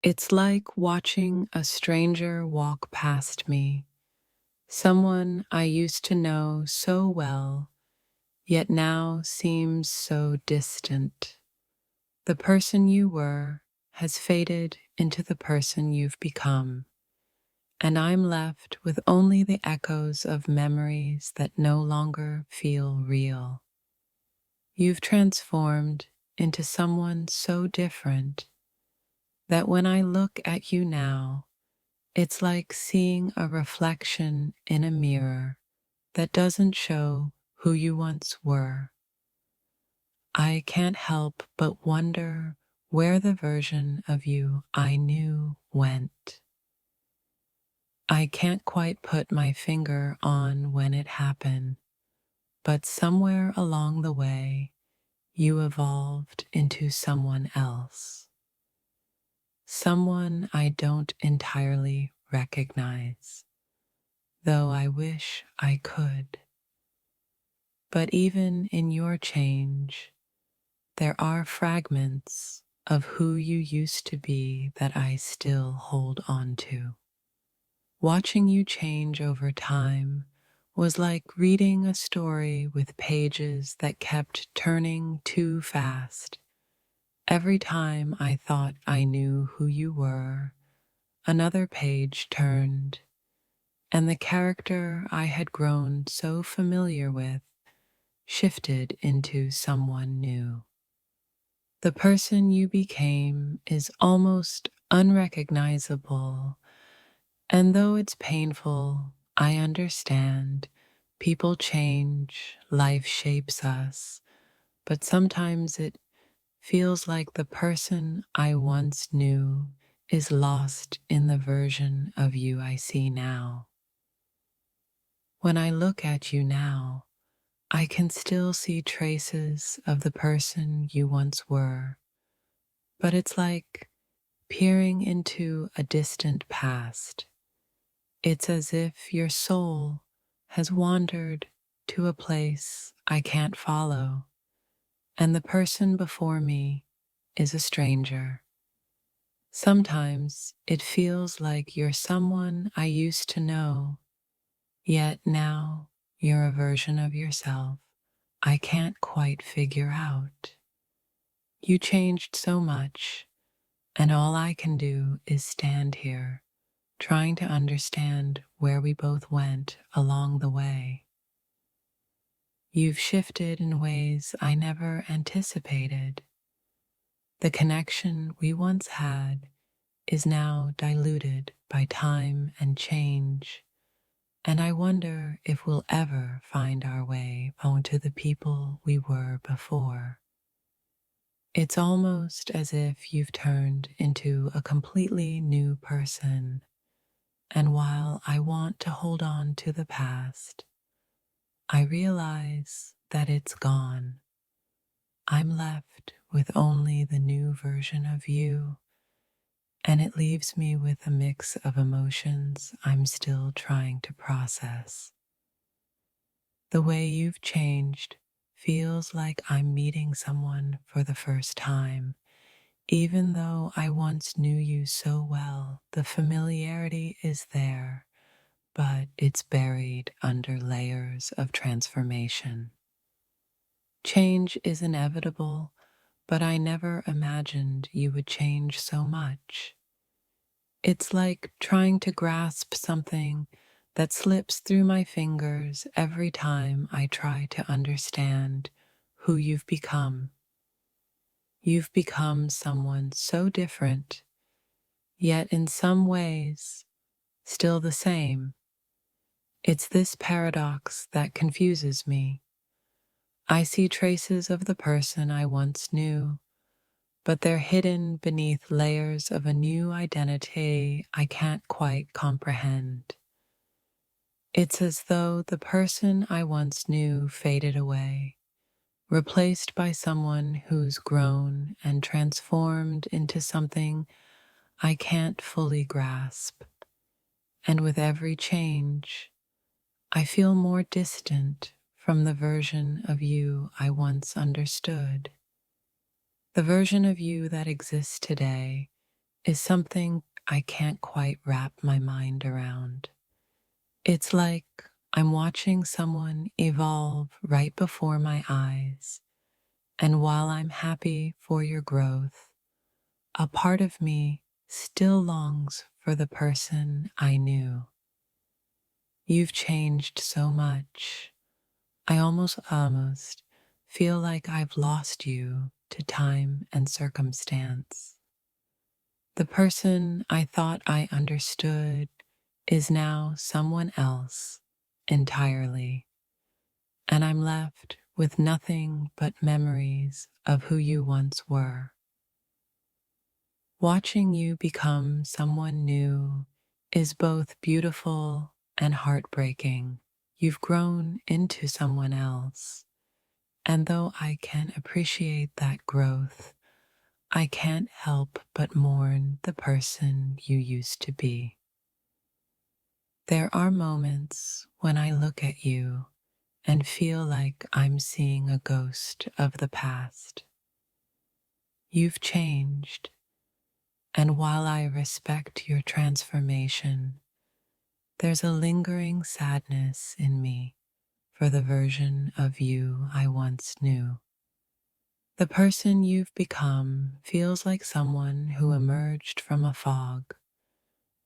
It's like watching a stranger walk past me, someone I used to know so well, yet now seems so distant. The person you were has faded into the person you've become, and I'm left with only the echoes of memories that no longer feel real. You've transformed into someone so different that when I look at you now, it's like seeing a reflection in a mirror that doesn't show who you once were. I can't help but wonder where the version of you I knew went. I can't quite put my finger on when it happened, but somewhere along the way, you evolved into someone else. Someone I don't entirely recognize, though I wish I could. But even in your change, there are fragments of who you used to be that I still hold on to. Watching you change over time was like reading a story with pages that kept turning too fast. Every time I thought I knew who you were, another page turned, and the character I had grown so familiar with shifted into someone new. The person you became is almost unrecognizable, and though it's painful, I understand. People change, life shapes us, but sometimes it feels like the person I once knew is lost in the version of you I see now. When I look at you now, I can still see traces of the person you once were, but it's like peering into a distant past. It's as if your soul has wandered to a place I can't follow, and the person before me is a stranger. Sometimes it feels like you're someone I used to know, yet now you're a version of yourself I can't quite figure out. You changed so much, and all I can do is stand here, trying to understand where we both went along the way. You've shifted in ways I never anticipated. The connection we once had is now diluted by time and change, and I wonder if we'll ever find our way onto the people we were before. It's almost as if you've turned into a completely new person, and while I want to hold on to the past, I realize that it's gone. I'm left with only the new version of you, and it leaves me with a mix of emotions I'm still trying to process. The way you've changed feels like I'm meeting someone for the first time. Even though I once knew you so well, the familiarity is there, but it's buried under layers of transformation. Change is inevitable, but I never imagined you would change so much. It's like trying to grasp something that slips through my fingers every time I try to understand who you've become. You've become someone so different, yet in some ways, still the same. It's this paradox that confuses me. I see traces of the person I once knew, but they're hidden beneath layers of a new identity I can't quite comprehend. It's as though the person I once knew faded away, replaced by someone who's grown and transformed into something I can't fully grasp. And with every change, I feel more distant from the version of you I once understood. The version of you that exists today is something I can't quite wrap my mind around. It's like I'm watching someone evolve right before my eyes, and while I'm happy for your growth, a part of me still longs for the person I knew. You've changed so much. I almost feel like I've lost you to time and circumstance. The person I thought I understood is now someone else entirely, and I'm left with nothing but memories of who you once were. Watching you become someone new is both beautiful and heartbreaking. You've grown into someone else, and though I can appreciate that growth, I can't help but mourn the person you used to be. There are moments when I look at you and feel like I'm seeing a ghost of the past. You've changed, and while I respect your transformation, there's a lingering sadness in me for the version of you I once knew. The person you've become feels like someone who emerged from a fog,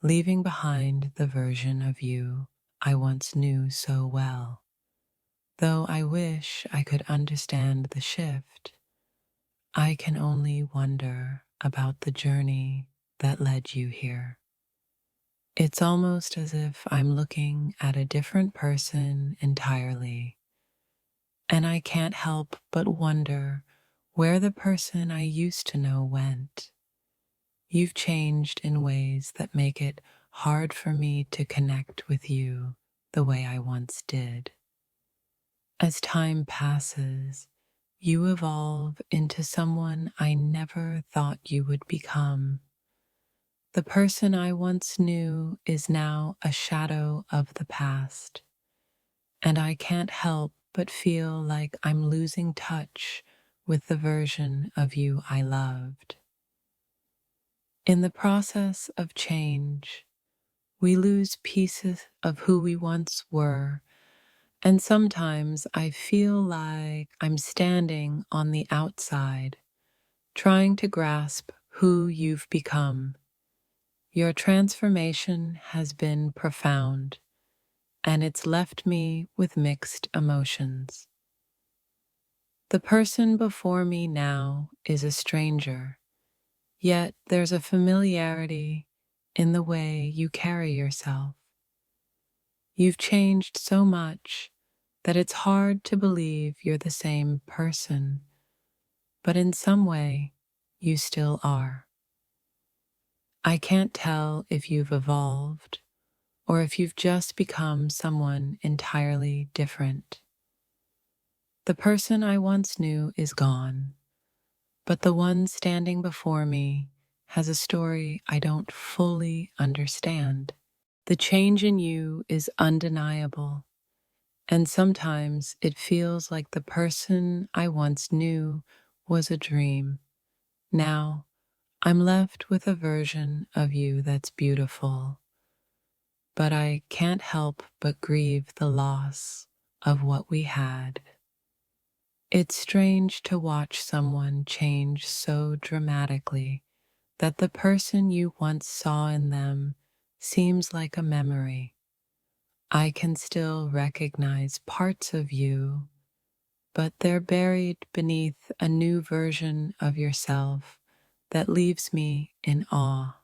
leaving behind the version of you I once knew so well. Though I wish I could understand the shift, I can only wonder about the journey that led you here. It's almost as if I'm looking at a different person entirely, and I can't help but wonder where the person I used to know went. You've changed in ways that make it hard for me to connect with you the way I once did. As time passes, you evolve into someone I never thought you would become. The person I once knew is now a shadow of the past, and I can't help but feel like I'm losing touch with the version of you I loved. In the process of change, we lose pieces of who we once were, and sometimes I feel like I'm standing on the outside, trying to grasp who you've become. Your transformation has been profound, and it's left me with mixed emotions. The person before me now is a stranger, yet there's a familiarity in the way you carry yourself. You've changed so much that it's hard to believe you're the same person, but in some way, you still are. I can't tell if you've evolved or if you've just become someone entirely different. The person I once knew is gone, but the one standing before me has a story I don't fully understand. The change in you is undeniable, and sometimes it feels like the person I once knew was a dream. Now, I'm left with a version of you that's beautiful, but I can't help but grieve the loss of what we had. It's strange to watch someone change so dramatically that the person you once saw in them seems like a memory. I can still recognize parts of you, but they're buried beneath a new version of yourself that leaves me in awe.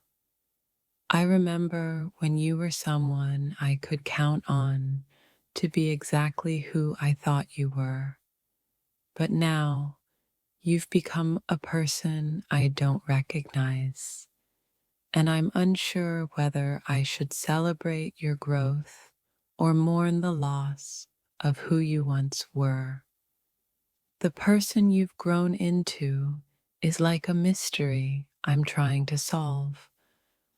I remember when you were someone I could count on to be exactly who I thought you were, but now you've become a person I don't recognize, and I'm unsure whether I should celebrate your growth or mourn the loss of who you once were. The person you've grown into is like a mystery I'm trying to solve.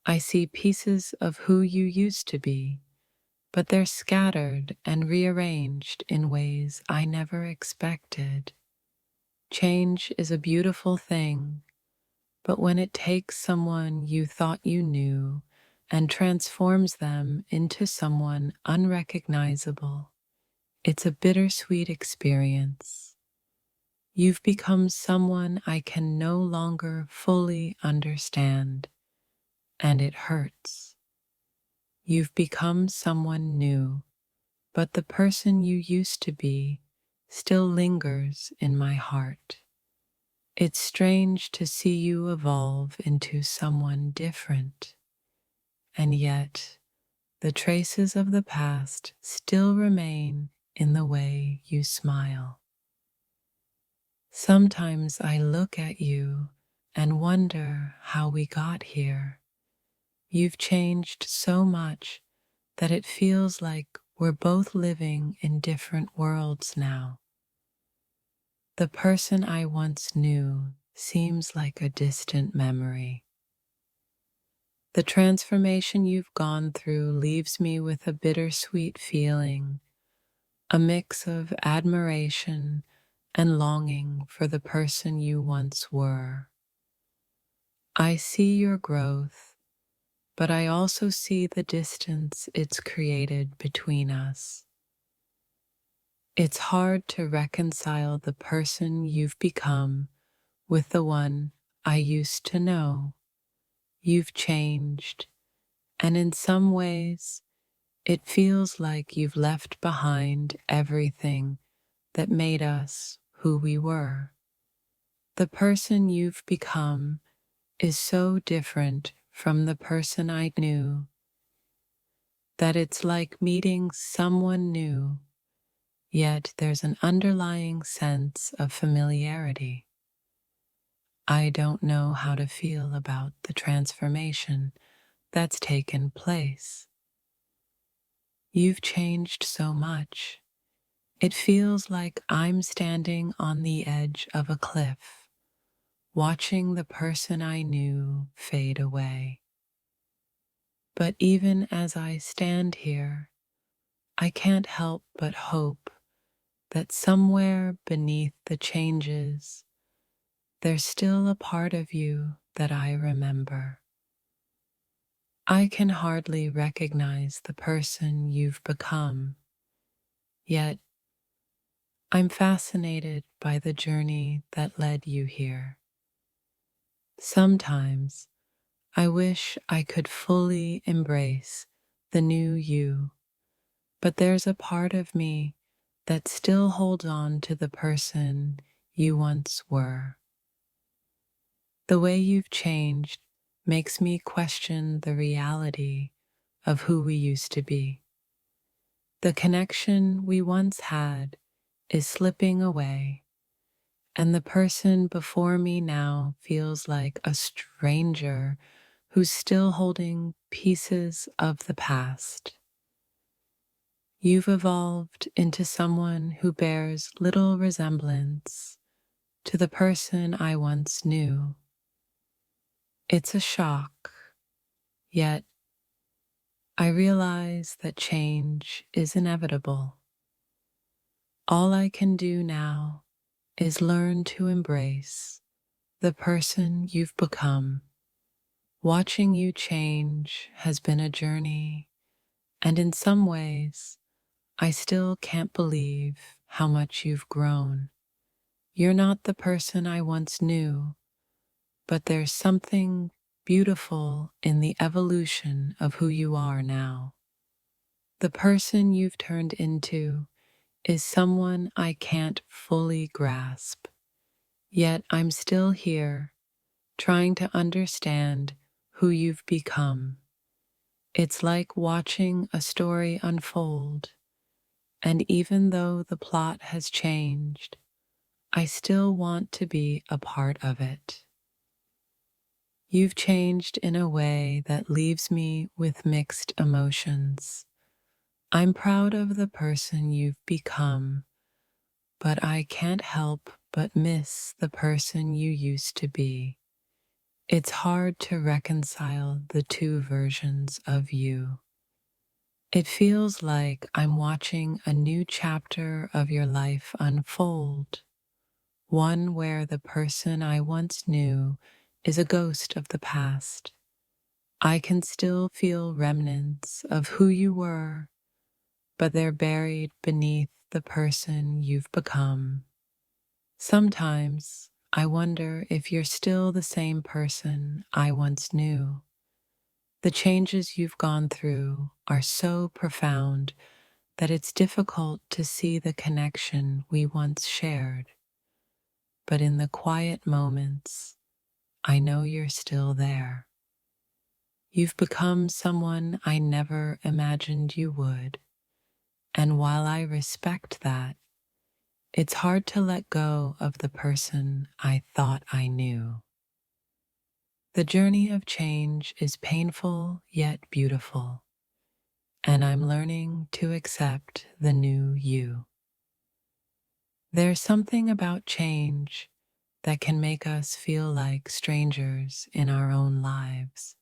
I see pieces of who you used to be, but they're scattered and rearranged in ways I never expected. Change is a beautiful thing, but when it takes someone you thought you knew and transforms them into someone unrecognizable, it's a bittersweet experience. You've become someone I can no longer fully understand, and it hurts. You've become someone new, but the person you used to be still lingers in my heart. It's strange to see you evolve into someone different, and yet the traces of the past still remain in the way you smile. Sometimes I look at you and wonder how we got here. You've changed so much that it feels like we're both living in different worlds now. The person I once knew seems like a distant memory. The transformation you've gone through leaves me with a bittersweet feeling, a mix of admiration and longing for the person you once were. I see your growth, but I also see the distance it's created between us. It's hard to reconcile the person you've become with the one I used to know. You've changed, and in some ways, it feels like you've left behind everything that made us who we were. The person you've become is so different from the person I knew that it's like meeting someone new, yet there's an underlying sense of familiarity. I don't know how to feel about the transformation that's taken place. You've changed so much. It feels like I'm standing on the edge of a cliff, watching the person I knew fade away. But even as I stand here, I can't help but hope that somewhere beneath the changes, there's still a part of you that I remember. I can hardly recognize the person you've become, yet I'm fascinated by the journey that led you here. Sometimes I wish I could fully embrace the new you, but there's a part of me that still holds on to the person you once were. The way you've changed makes me question the reality of who we used to be. The connection we once had is slipping away, and the person before me now feels like a stranger who's still holding pieces of the past. You've evolved into someone who bears little resemblance to the person I once knew. It's a shock, yet I realize that change is inevitable. All I can do now is learn to embrace the person you've become. Watching you change has been a journey, and in some ways, I still can't believe how much you've grown. You're not the person I once knew, but there's something beautiful in the evolution of who you are now. The person you've turned into is someone I can't fully grasp, yet I'm still here, trying to understand who you've become. It's like watching a story unfold, and even though the plot has changed, I still want to be a part of it. You've changed in a way that leaves me with mixed emotions. I'm proud of the person you've become, but I can't help but miss the person you used to be. It's hard to reconcile the two versions of you. It feels like I'm watching a new chapter of your life unfold, one where the person I once knew is a ghost of the past. I can still feel remnants of who you were, but they're buried beneath the person you've become. Sometimes I wonder if you're still the same person I once knew. The changes you've gone through are so profound that it's difficult to see the connection we once shared. But in the quiet moments, I know you're still there. You've become someone I never imagined you would, and while I respect that, it's hard to let go of the person I thought I knew. The journey of change is painful yet beautiful, and I'm learning to accept the new you. There's something about change that can make us feel like strangers in our own lives.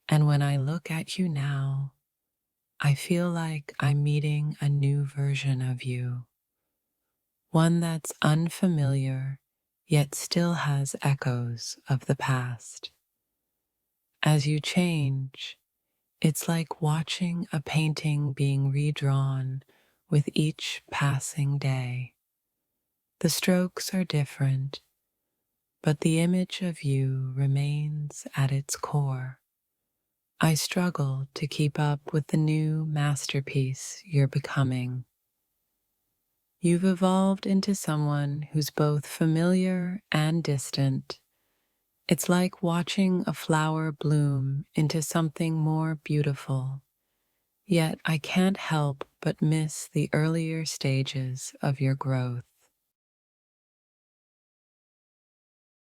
And when I look at you now, I feel like I'm meeting a new version of you, one that's unfamiliar yet still has echoes of the past. As you change, it's like watching a painting being redrawn with each passing day. The strokes are different, but the image of you remains at its core. I struggle to keep up with the new masterpiece you're becoming. You've evolved into someone who's both familiar and distant. It's like watching a flower bloom into something more beautiful. Yet I can't help but miss the earlier stages of your growth.